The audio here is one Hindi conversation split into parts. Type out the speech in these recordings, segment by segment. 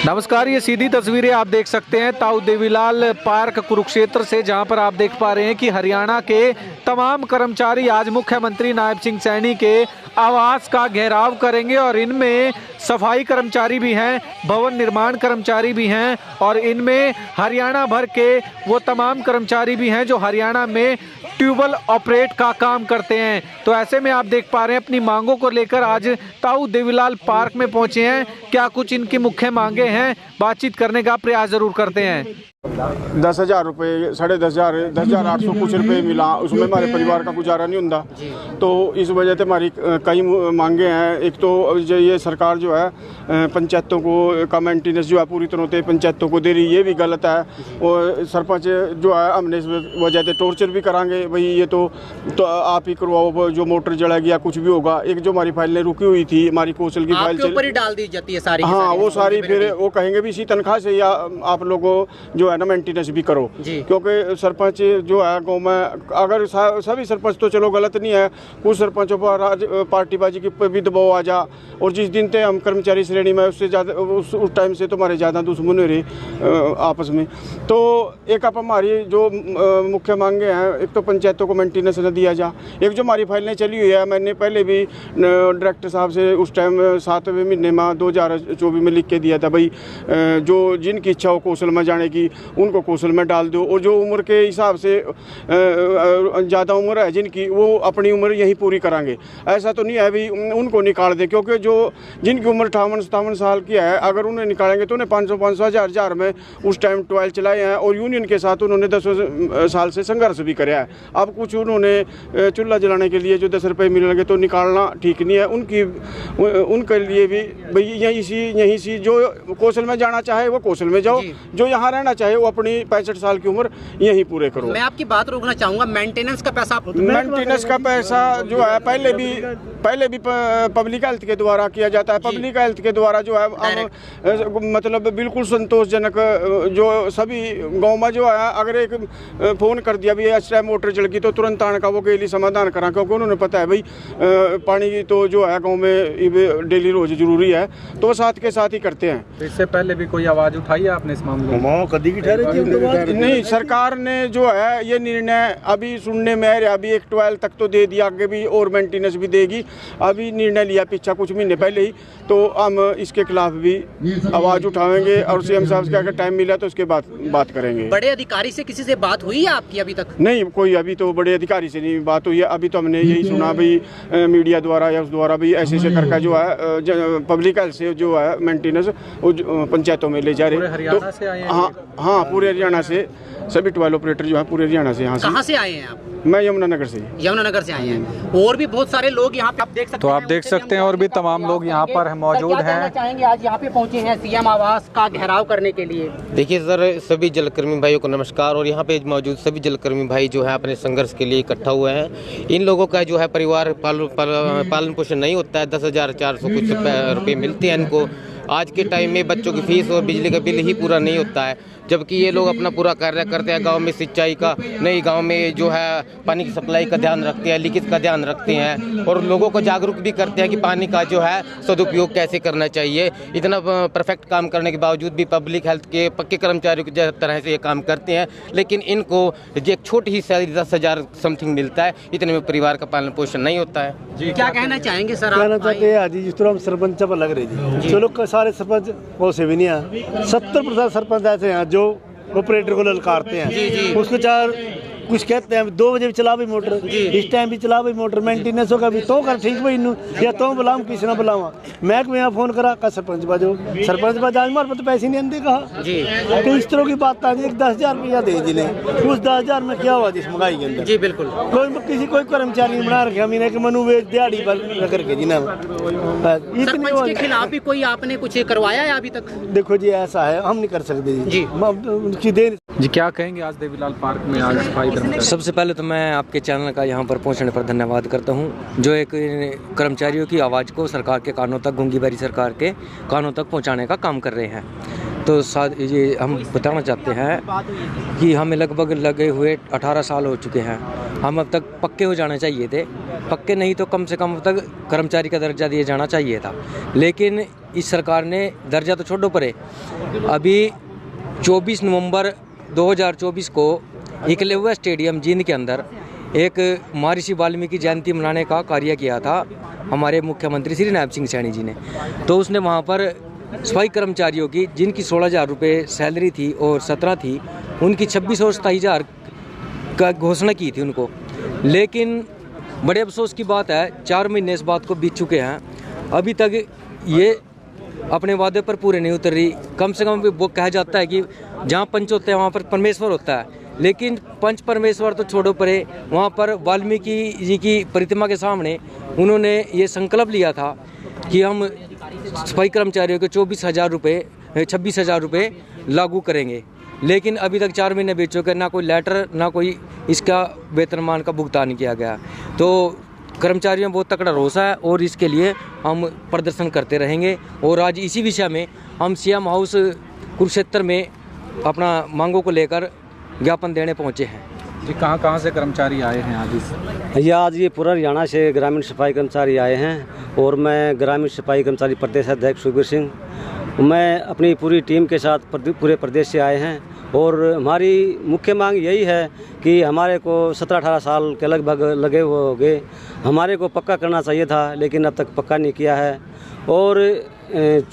नमस्कार, ये सीधी तस्वीरें आप देख सकते हैं ताऊ देवीलाल पार्क कुरुक्षेत्र से, जहां पर आप देख पा रहे हैं कि हरियाणा के तमाम कर्मचारी आज मुख्यमंत्री नायब सिंह सैनी के आवास का घेराव करेंगे और इनमें सफाई कर्मचारी भी हैं, भवन निर्माण कर्मचारी भी हैं और इनमें हरियाणा भर के वो तमाम कर्मचारी भी हैं जो हरियाणा में ट्यूबवेल ऑपरेट का काम करते हैं। तो ऐसे में आप देख पा रहे हैं अपनी मांगों को लेकर आज ताऊ देवीलाल पार्क में पहुंचे हैं। क्या कुछ इनकी मुख्य मांगे हैं, बातचीत करने का प्रयास जरूर करते हैं। 10,000 रुपये, 10,500, 10,800 कुछ रुपये मिला, उसमें हमारे परिवार का गुजारा नहीं होता। तो इस वजह से हमारी कई मांगे हैं। एक तो ये सरकार जो है पंचायतों को का मेंटेनेंस जो है पूरी तरह से पंचायतों को दे रही, ये भी गलत है। और सरपंच जो है हमने इस वजह से टॉर्चर भी करांगे, भाई ये तो आप ही करवाओ, जो मोटर जलाएगी या कुछ भी होगा। एक जो हमारी फाइलें रुकी हुई थी, हमारी कौशल की फाइल ऊपर ही डाल दी जाती है सारी। हाँ, वो सारी फिर वो कहेंगे भी इसी तनख्वाह से या आप लोगों जो है ना मेंटेनेंस भी करो, क्योंकि सरपंच जो है गांव में, अगर सभी सरपंच तो चलो गलत नहीं है, कुछ सरपंचों पर पार्टीबाजी की भी दबाव आ जा। और जिस दिन से हम कर्मचारी श्रेणी में उससे ज़्यादा उस टाइम से तो हमारे ज़्यादा दुश्मन हो रही आपस में। तो एक आप हमारी जो मुख्य मांगे हैं, एक तो पंचायतों को मेंटेनेंस न दिया जा। एक जो हमारी फाइलें चली हुई है, मैंने पहले भी डायरेक्टर साहब से उस टाइम 7वें महीने में 2024 में लिख के दिया था, भाई जो जिनकी इच्छा हो कौशल में जाने की उनको कौशल में डाल दो। और जो उम्र के हिसाब से ज़्यादा उम्र है जिनकी, वो अपनी उम्र यहीं पूरी करांगे। ऐसा तो नहीं है भी उनको निकाल दें, क्योंकि जो जिनकी उम्र 58-57 साल की है, अगर उन्हें निकालेंगे तो उन्हें 500-500, 1000 में उस टाइम 12 चलाए हैं और यूनियन के साथ उन्होंने 10 साल से संघर्ष भी कराया है। अब कुछ उन्होंने चूल्हा जलाने के लिए जो 10 रुपये मिलेंगे तो निकालना ठीक नहीं है। उनके लिए भी भाई यहीं से जो कौशल में जाना चाहे वो कौशल में जाओ, जो यहाँ रहना चाहे वो अपनी 65 साल की उम्र यहीं पूरे करो। मैं आपकी बात रोकना चाहूंगा, मेंटेनेंस का पैसा जो है पहले भी पब्लिक हेल्थ के द्वारा किया जाता है। पब्लिक हेल्थ के द्वारा जो है मतलब बिल्कुल संतोषजनक, जो सभी गांव में जो है अगर एक फ़ोन कर दिया भी इस टाइम मोटर जल गई तो तुरंत आने का वो के लिए समाधान करा, क्योंकि उन्होंने पता है भाई पानी तो जो है गाँव में डेली रोज जरूरी है, तो वो साथ के साथ ही करते हैं। तो इससे पहले भी कोई आवाज़ उठाई है आपने इस मामले में? कभी की नहीं, सरकार ने जो है ये निर्णय अभी सुनने में है, अभी एक 12 तक तो दे दिया, आगे भी और मेंटेनेंस भी देगी। अभी निर्णय लिया पीछा कुछ महीने पहले ही, तो हम इसके खिलाफ भी आवाज़ उठाएंगे और सीएम साहब से अगर टाइम मिला तो उसके बाद बात करेंगे। बड़े अधिकारी से किसी से बात हुई है आपकी अभी तक? नहीं, कोई अभी तो बड़े अधिकारी से नहीं बात हुई है। अभी तो हमने यही सुना भाई मीडिया द्वारा या उस द्वारा भी ऐसे करके जो है पब्लिक हेल्थ से जो है मेंटेनेंस पंचायतों में ले जा रहे हैं। हाँ, पूरे हरियाणा से सभी ट्यूबवेल ऑपरेटर जो है पूरे हरियाणा से। यहाँ कहाँ से आए हैं आप? मैं यमुनानगर से। यमुनानगर से आए हैं। और भी बहुत सारे लोग यहाँ पे आप देख सकते हैं। तो आप देख सकते हैं और भी तमाम लोग यहाँ पर मौजूद हैं। चाहेंगे आज यहाँ पे पहुँचे हैं सीएम आवास का घेराव करने के लिए। देखिए सर, सभी जलकर्मी भाइयों को नमस्कार। और यहाँ पे मौजूद सभी जलकर्मी भाई जो है अपने संघर्ष के लिए इकट्ठा हुए हैं। इन लोगों का जो है परिवार पालन पोषण नहीं होता है, 10,400 कुछ रुपये मिलते हैं इनको। आज के टाइम में बच्चों की फीस और बिजली का बिल ही पूरा नहीं होता है, जबकि ये लोग अपना पूरा कार्य करते हैं। गांव में सिंचाई का नहीं, गांव में जो है पानी की सप्लाई का ध्यान रखते हैं, लीकेज का ध्यान रखते हैं और लोगों को जागरूक भी करते हैं कि पानी का जो है सदुपयोग कैसे करना चाहिए। इतना परफेक्ट काम करने के बावजूद भी पब्लिक हेल्थ के पक्के कर्मचारियों की तरह से ये काम करते हैं, लेकिन इनको एक छोटी ही सैलरी 10,000 समथिंग मिलता है, इतने में परिवार का पालन पोषण नहीं होता है। जी, क्या कहना चाहेंगे सर? कहना चाहते हैं आज जिस तरह हम सरपंच पर लग रहे जी, चलो सारे सरपंच वैसे भी नहीं है, 70% सरपंच ऐसे हैं जो ऑपरेटर को ललकारते हैं। उसको चार कुछ कहते हैं 2 बजे भी चला भाई मोटर, इस टाइम भी चला भाई मोटर, मेंटेनेंस होगा भी तो कर ठीक भाई इनू या तो बुलाऊं किसी ना बुलावा। मैं यहाँ फोन करा का सरपंच बाजो, सरपंच बाज आज मार तो पैसे नहीं आते कहा। तो इस तरह की बात आ गई। 10,000 रुपया दे जिन्हें, उस 10,000 में क्या हुआ जिस महंगाई के अंदर? जी बिल्कुल। कोई कर्मचारी बना रखे हमने कि मनु वे दिहाड़ी पर करके जी ना। सरपंच के खिलाफ भी कोई आपने कुछ करवाया है अभी तक? देखो जी, ऐसा है हम नहीं कर सकते जी। जी, क्या कहेंगे आज देवीलाल पार्क में आज सफाई? सबसे पहले तो मैं आपके चैनल का यहाँ पर पहुँचने पर धन्यवाद करता हूँ, जो एक कर्मचारियों की आवाज़ को सरकार के कानों तक, गूंगी बारी सरकार के कानों तक पहुँचाने का काम कर रहे हैं। तो साथ ये हम बताना चाहते हैं कि हमें लगभग लगे हुए 18 साल हो चुके हैं हम अब तक पक्के हो जाना चाहिए थे, पक्के नहीं तो कम से कम अब तक कर्मचारी का दर्जा दिया जाना चाहिए था। लेकिन इस सरकार ने दर्जा तो छोड़ो परे, अभी 24 नवंबर 2024 को एकलव्य स्टेडियम जींद के अंदर एक महर्षि वाल्मीकि जयंती मनाने का कार्य किया था हमारे मुख्यमंत्री श्री नायब सिंह सैनी जी ने। तो उसने वहाँ पर सफाई कर्मचारियों की जिनकी 16,000 रुपये सैलरी थी और 17 थी, उनकी 26 और 27,000 का घोषणा की थी उनको। लेकिन बड़े अफसोस की बात है 4 महीने इस बात को बीत चुके हैं, अभी तक ये अपने वादे पर पूरे नहीं उतर रही। कम से कम वो कहा जाता है कि जहाँ पंच होते हैं वहाँ पर परमेश्वर होता है, लेकिन पंच परमेश्वर तो छोड़ो परे, वहाँ पर वाल्मीकि जी की प्रतिमा के सामने उन्होंने ये संकल्प लिया था कि हम सफाई कर्मचारियों को 26,000 रुपये लागू करेंगे। लेकिन अभी तक 4 महीने बीत चुके, ना कोई लेटर ना कोई इसका वेतनमान का भुगतान किया गया। तो कर्मचारियों में बहुत तकड़ा रोष है और इसके लिए हम प्रदर्शन करते रहेंगे। और आज इसी विषय में हम सीएम हाउस कुरुक्षेत्र में अपना मांगों को लेकर ज्ञापन देने पहुंचे हैं। जी, कहाँ से कर्मचारी आए हैं आज? आज ये पूरा हरियाणा से ग्रामीण सफाई कर्मचारी आए हैं और मैं ग्रामीण सफाई कर्मचारी प्रदेश अध्यक्ष सुखबीर सिंह, मैं अपनी पूरी टीम के साथ पूरे प्रदेश से आए हैं। और हमारी मुख्य मांग यही है कि हमारे को 17-18 साल के लगभग लगे हुए हो गए, हमारे को पक्का करना चाहिए था, लेकिन अब तक पक्का नहीं किया है। और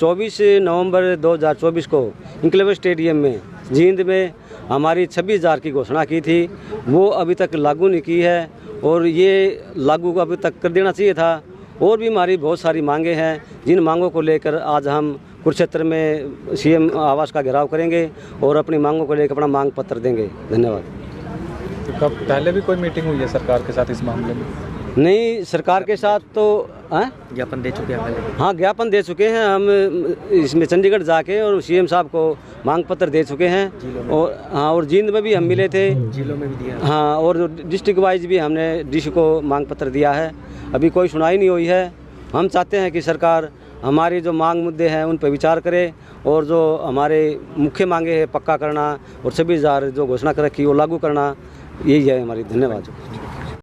24 नवंबर 2024 को एकलव्य स्टेडियम में जींद में हमारी 26,000 की घोषणा की थी, वो अभी तक लागू नहीं की है और ये लागू अभी तक कर देना चाहिए था। और भी हमारी बहुत सारी मांगे हैं, जिन मांगों को लेकर आज हम कुरुक्षेत्र में सीएम आवास का घेराव करेंगे और अपनी मांगों को लेकर अपना मांग पत्र देंगे। धन्यवाद। तो कब पहले भी कोई मीटिंग हुई है सरकार के साथ इस मामले में? नहीं, सरकार के साथ तो ज्ञापन दे चुके हैं पहले। हाँ, ज्ञापन दे चुके हैं हम इसमें चंडीगढ़ जाके, और सीएम साहब को मांग पत्र दे चुके हैं। और हाँ, और जींद में भी हम मिले थे, जिलों में भी दिया। हाँ, और डिस्ट्रिक्ट वाइज भी हमने डीसी को मांग पत्र दिया है, अभी कोई सुनाई नहीं हुई है। हम चाहते हैं कि सरकार हमारी जो मांग मुद्दे हैं उन पर विचार करे और जो हमारे मुख्य मांगे हैं पक्का करना और 26,000 जो घोषणा कर रखी वो लागू करना, यही है हमारी। धन्यवाद।